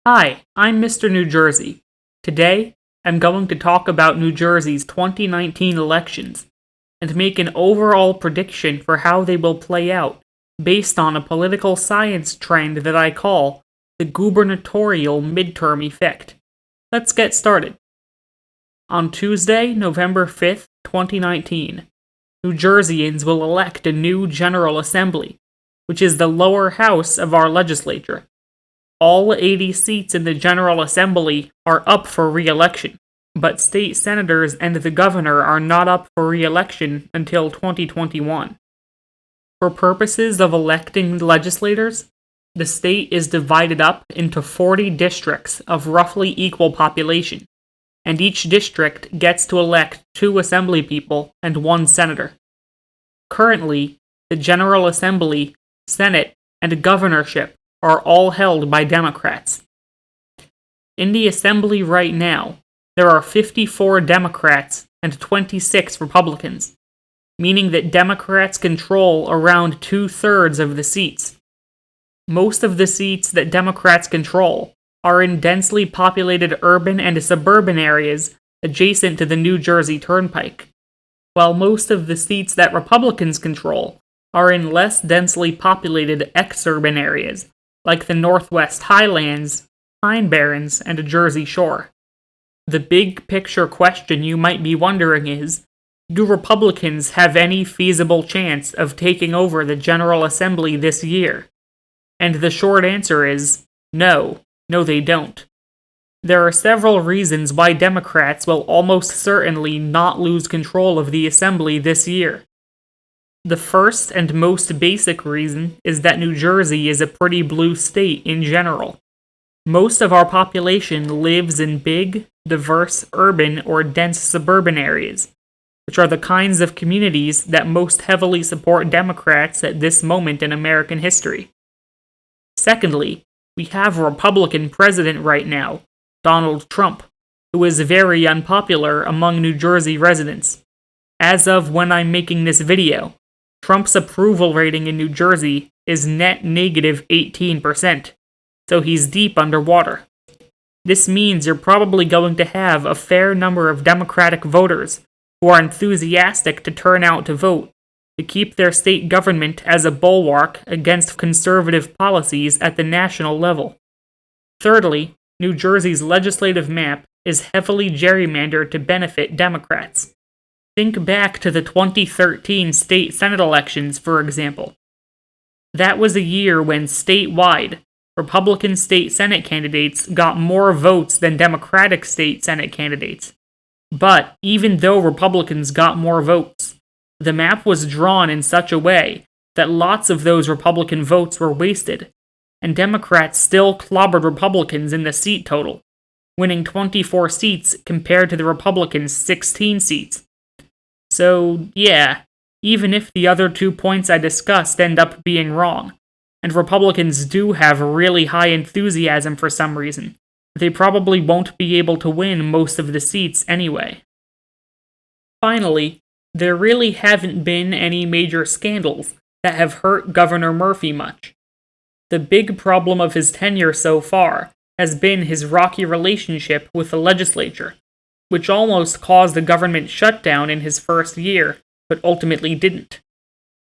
Hi, I'm Mr. New Jersey. Today, I'm going to talk about New Jersey's 2019 elections and make an overall prediction for how they will play out based on a political science trend that I call the Gubernatorial Midterm Effect. Let's get started. On Tuesday, November 5th, 2019, New Jerseyans will elect a new General Assembly, which is the lower house of our legislature. All 80 seats in the General Assembly are up for re-election, but state senators and the governor are not up for re-election until 2021. For purposes of electing legislators, the state is divided up into 40 districts of roughly equal population, and each district gets to elect 2 assembly people and 1 senator. Currently, the General Assembly, Senate, and governorship are all held by Democrats. In the Assembly right now, there are 54 Democrats and 26 Republicans, meaning that Democrats control around 2/3 of the seats. Most of the seats that Democrats control are in densely populated urban and suburban areas adjacent to the New Jersey Turnpike, while most of the seats that Republicans control are in less densely populated exurban areas like the Northwest Highlands, Pine Barrens, and Jersey Shore. The big picture question you might be wondering is, do Republicans have any feasible chance of taking over the General Assembly this year? And the short answer is, no, they don't. There are several reasons why Democrats will almost certainly not lose control of the Assembly this year. The first and most basic reason is that New Jersey is a pretty blue state in general. Most of our population lives in big, diverse urban or dense suburban areas, which are the kinds of communities that most heavily support Democrats at this moment in American history. Secondly, we have a Republican president right now, Donald Trump, who is very unpopular among New Jersey residents. As of when I'm making this video, Trump's approval rating in New Jersey is net negative 18%, so he's deep underwater. This means you're probably going to have a fair number of Democratic voters who are enthusiastic to turn out to vote to keep their state government as a bulwark against conservative policies at the national level. Thirdly, New Jersey's legislative map is heavily gerrymandered to benefit Democrats. Think back to the 2013 state Senate elections, for example. That was a year when statewide, Republican state Senate candidates got more votes than Democratic state Senate candidates. But even though Republicans got more votes, the map was drawn in such a way that lots of those Republican votes were wasted, and Democrats still clobbered Republicans in the seat total, winning 24 seats compared to the Republicans' 16 seats. So, yeah, even if the other 2 points I discussed end up being wrong, and Republicans do have really high enthusiasm for some reason, they probably won't be able to win most of the seats anyway. Finally, there really haven't been any major scandals that have hurt Governor Murphy much. The big problem of his tenure so far has been his rocky relationship with the legislature, which almost caused a government shutdown in his first year, but ultimately didn't.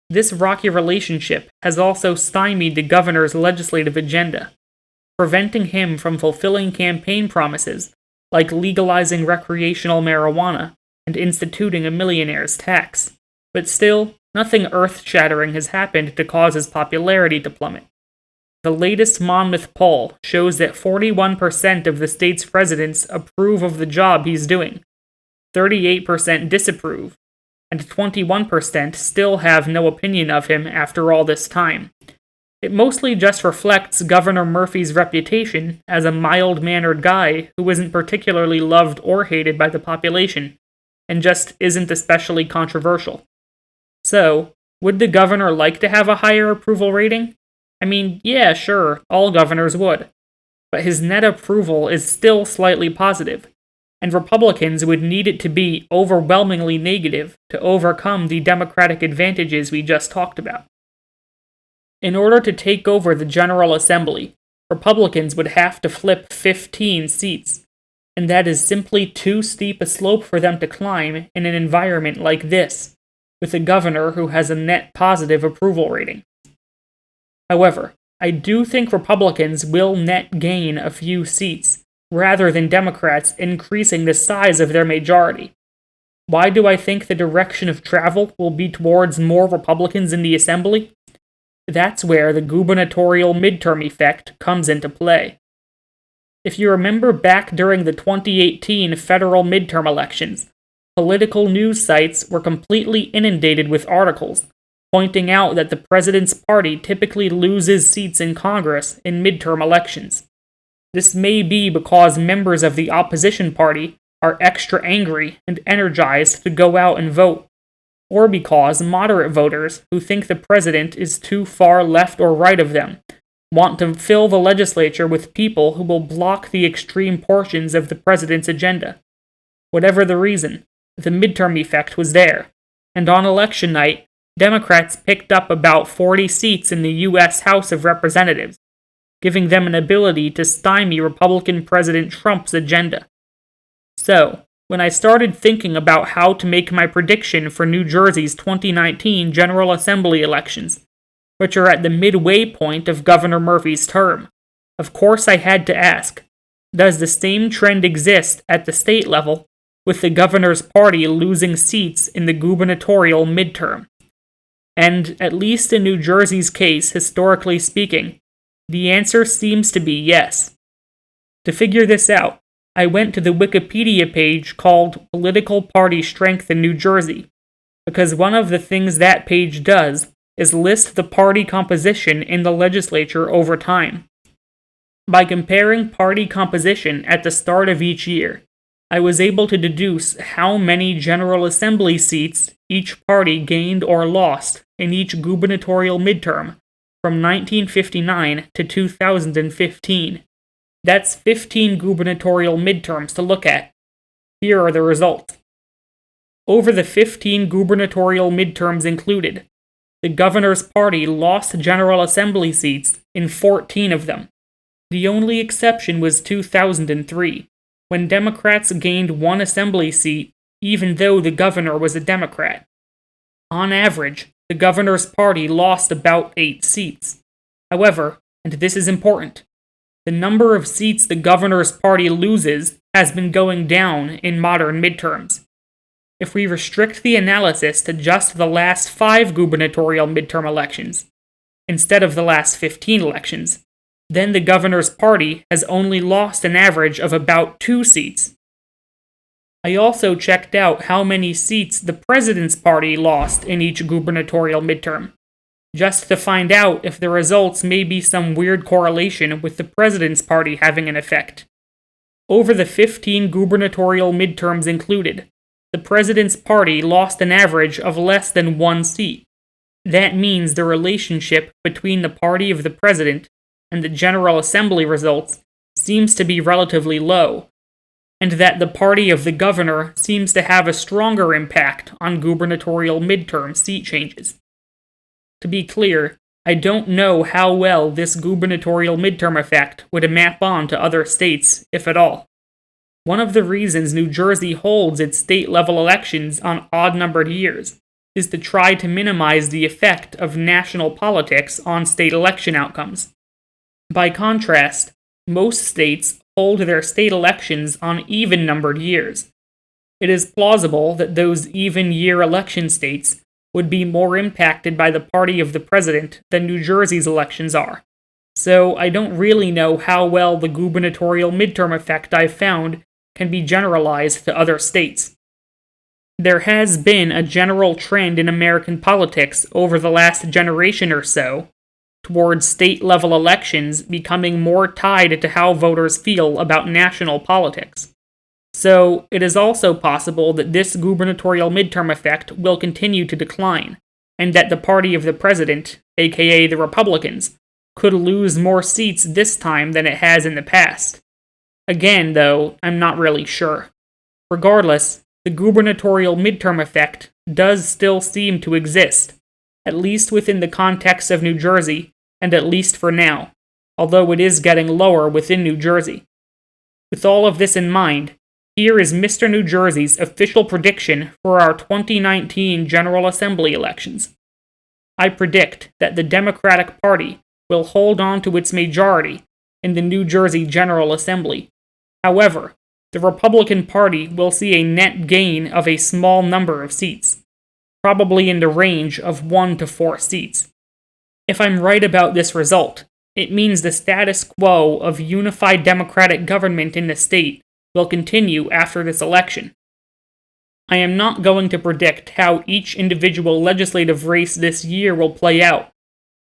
This rocky relationship has also stymied the governor's legislative agenda, preventing him from fulfilling campaign promises like legalizing recreational marijuana and instituting a millionaire's tax. But still, nothing earth-shattering has happened to cause his popularity to plummet. The latest Monmouth poll shows that 41% of the state's residents approve of the job he's doing, 38% disapprove, and 21% still have no opinion of him after all this time. It mostly just reflects Governor Murphy's reputation as a mild-mannered guy who isn't particularly loved or hated by the population, and just isn't especially controversial. So, would the governor like to have a higher approval rating? I mean, yeah, sure, all governors would. But his net approval is still slightly positive, and Republicans would need it to be overwhelmingly negative to overcome the Democratic advantages we just talked about. In order to take over the General Assembly, Republicans would have to flip 15 seats, and that is simply too steep a slope for them to climb in an environment like this, with a governor who has a net positive approval rating. However, I do think Republicans will net gain a few seats, rather than Democrats increasing the size of their majority. Why do I think the direction of travel will be towards more Republicans in the Assembly? That's where the gubernatorial midterm effect comes into play. If you remember back during the 2018 federal midterm elections, political news sites were completely inundated with articles pointing out that the president's party typically loses seats in Congress in midterm elections. This may be because members of the opposition party are extra angry and energized to go out and vote, or because moderate voters who think the president is too far left or right of them want to fill the legislature with people who will block the extreme portions of the president's agenda. Whatever the reason, the midterm effect was there, and on election night, Democrats picked up about 40 seats in the U.S. House of Representatives, giving them an ability to stymie Republican President Trump's agenda. So, when I started thinking about how to make my prediction for New Jersey's 2019 General Assembly elections, which are at the midway point of Governor Murphy's term, of course I had to ask, does the same trend exist at the state level, with the governor's party losing seats in the gubernatorial midterm? And, at least in New Jersey's case, historically speaking, the answer seems to be yes. To figure this out, I went to the Wikipedia page called Political Party Strength in New Jersey, because one of the things that page does is list the party composition in the legislature over time. By comparing party composition at the start of each year, I was able to deduce how many General Assembly seats each party gained or lost in each gubernatorial midterm from 1959 to 2015. That's 15 gubernatorial midterms to look at. Here are the results. Over the 15 gubernatorial midterms included, the governor's party lost General Assembly seats in 14 of them. The only exception was 2003, when Democrats gained one assembly seat even though the governor was a Democrat. On average, the governor's party lost about 8 seats. However, and this is important, the number of seats the governor's party loses has been going down in modern midterms. If we restrict the analysis to just the last 5 gubernatorial midterm elections, instead of the last 15 elections, then the governor's party has only lost an average of about 2 seats. I also checked out how many seats the president's party lost in each gubernatorial midterm, just to find out if the results may be some weird correlation with the president's party having an effect. Over the 15 gubernatorial midterms included, the president's party lost an average of less than 1 seat. That means the relationship between the party of the president and the General Assembly results seems to be relatively low, and that the party of the governor seems to have a stronger impact on gubernatorial midterm seat changes. To be clear, I don't know how well this gubernatorial midterm effect would map on to other states, if at all. One of the reasons New Jersey holds its state-level elections on odd-numbered years is to try to minimize the effect of national politics on state election outcomes. By contrast, most states hold their state elections on even-numbered years. It is plausible that those even-year election states would be more impacted by the party of the president than New Jersey's elections are. So I don't really know how well the gubernatorial midterm effect I've found can be generalized to other states. There has been a general trend in American politics over the last generation or so towards state-level elections becoming more tied to how voters feel about national politics. So, it is also possible that this gubernatorial midterm effect will continue to decline, and that the party of the president, aka the Republicans, could lose more seats this time than it has in the past. Again, though, I'm not really sure. Regardless, the gubernatorial midterm effect does still seem to exist, at least within the context of New Jersey, and at least for now, although it is getting lower within New Jersey. With all of this in mind, here is Mr. New Jersey's official prediction for our 2019 General Assembly elections. I predict that the Democratic Party will hold on to its majority in the New Jersey General Assembly. However, the Republican Party will see a net gain of a small number of seats, probably in the range of 1 to 4 seats. If I'm right about this result, it means the status quo of unified Democratic government in the state will continue after this election. I am not going to predict how each individual legislative race this year will play out,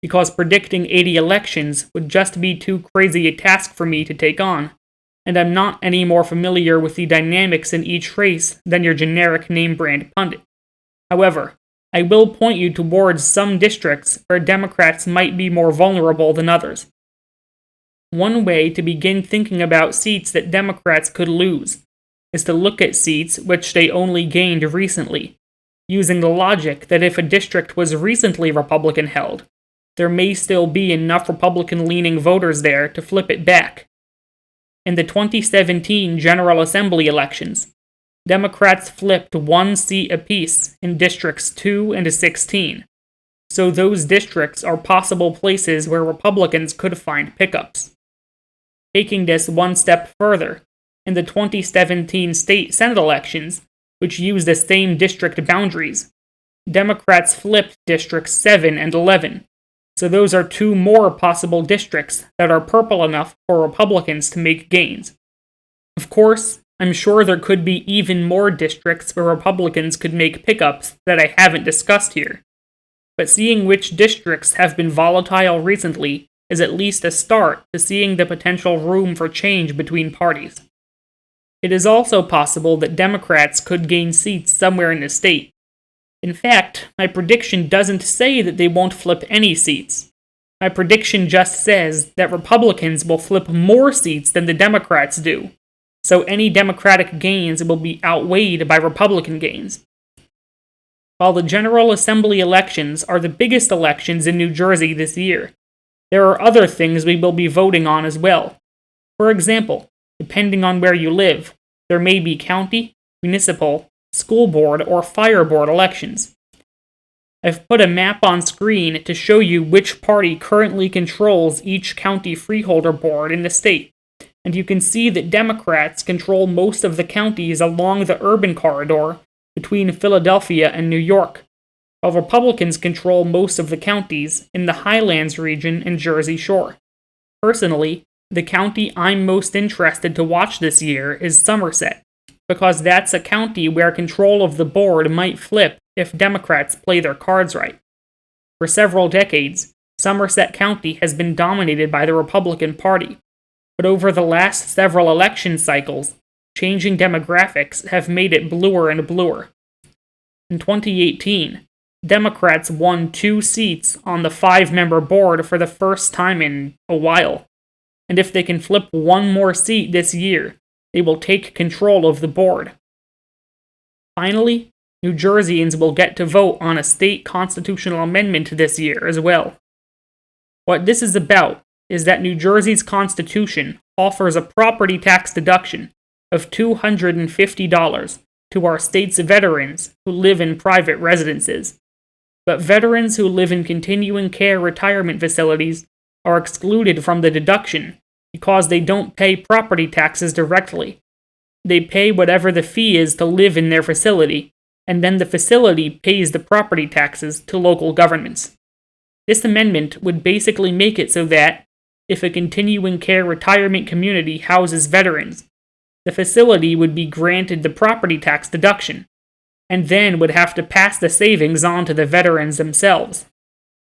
because predicting 80 elections would just be too crazy a task for me to take on, and I'm not any more familiar with the dynamics in each race than your generic name-brand pundit. However, I will point you towards some districts where Democrats might be more vulnerable than others. One way to begin thinking about seats that Democrats could lose is to look at seats which they only gained recently, using the logic that if a district was recently Republican held, there may still be enough Republican-leaning voters there to flip it back. In the 2017 General Assembly elections, Democrats flipped 1 seat apiece in Districts 2 and 16, so those districts are possible places where Republicans could find pickups. Taking this one step further, in the 2017 state Senate elections, which used the same district boundaries, Democrats flipped Districts 7 and 11, so those are 2 more possible districts that are purple enough for Republicans to make gains. Of course, I'm sure there could be even more districts where Republicans could make pickups that I haven't discussed here, but seeing which districts have been volatile recently is at least a start to seeing the potential room for change between parties. It is also possible that Democrats could gain seats somewhere in the state. In fact, my prediction doesn't say that they won't flip any seats. My prediction just says that Republicans will flip more seats than the Democrats do, so any Democratic gains will be outweighed by Republican gains. While the General Assembly elections are the biggest elections in New Jersey this year, there are other things we will be voting on as well. For example, depending on where you live, there may be county, municipal, school board, or fire board elections. I've put a map on screen to show you which party currently controls each county freeholder board in the state, and you can see that Democrats control most of the counties along the urban corridor between Philadelphia and New York, while Republicans control most of the counties in the Highlands region and Jersey Shore. Personally, the county I'm most interested to watch this year is Somerset, because that's a county where control of the board might flip if Democrats play their cards right. For several decades, Somerset County has been dominated by the Republican Party, but over the last several election cycles, changing demographics have made it bluer and bluer. In 2018, Democrats won 2 seats on the 5-member board for the first time in a while, and if they can flip 1 more seat this year, they will take control of the board. Finally, New Jerseyans will get to vote on a state constitutional amendment this year as well. What this is about is that New Jersey's constitution offers a property tax deduction of $250 to our state's veterans who live in private residences. But veterans who live in continuing care retirement facilities are excluded from the deduction because they don't pay property taxes directly. They pay whatever the fee is to live in their facility, and then the facility pays the property taxes to local governments. This amendment would basically make it so that, if a continuing care retirement community houses veterans, the facility would be granted the property tax deduction, and then would have to pass the savings on to the veterans themselves.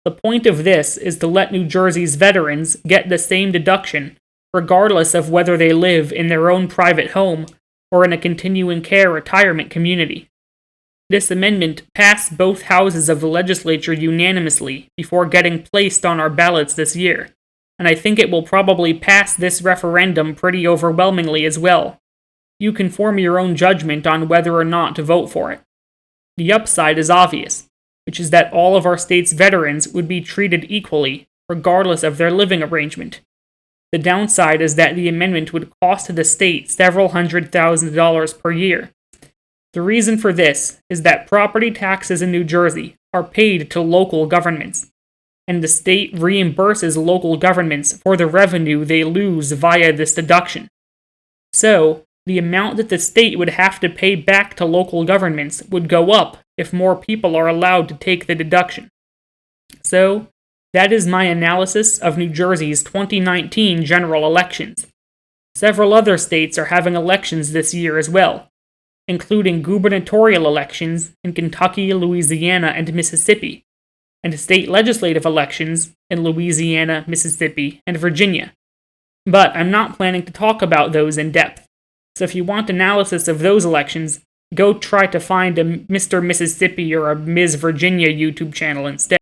The point of this is to let New Jersey's veterans get the same deduction, regardless of whether they live in their own private home or in a continuing care retirement community. This amendment passed both houses of the legislature unanimously before getting placed on our ballots this year, and I think it will probably pass this referendum pretty overwhelmingly as well. You can form your own judgment on whether or not to vote for it. The upside is obvious, which is that all of our state's veterans would be treated equally, regardless of their living arrangement, The downside is that the amendment would cost the state several $100,000 per year. The reason for this is that property taxes in New Jersey are paid to local governments, and the state reimburses local governments for the revenue they lose via this deduction. So, the amount that the state would have to pay back to local governments would go up if more people are allowed to take the deduction. So, that is my analysis of New Jersey's 2019 general elections. Several other states are having elections this year as well, including gubernatorial elections in Kentucky, Louisiana, and Mississippi, and state legislative elections in Louisiana, Mississippi, and Virginia. But I'm not planning to talk about those in depth. So if you want analysis of those elections, go try to find a Mr. Mississippi or a Ms. Virginia YouTube channel instead.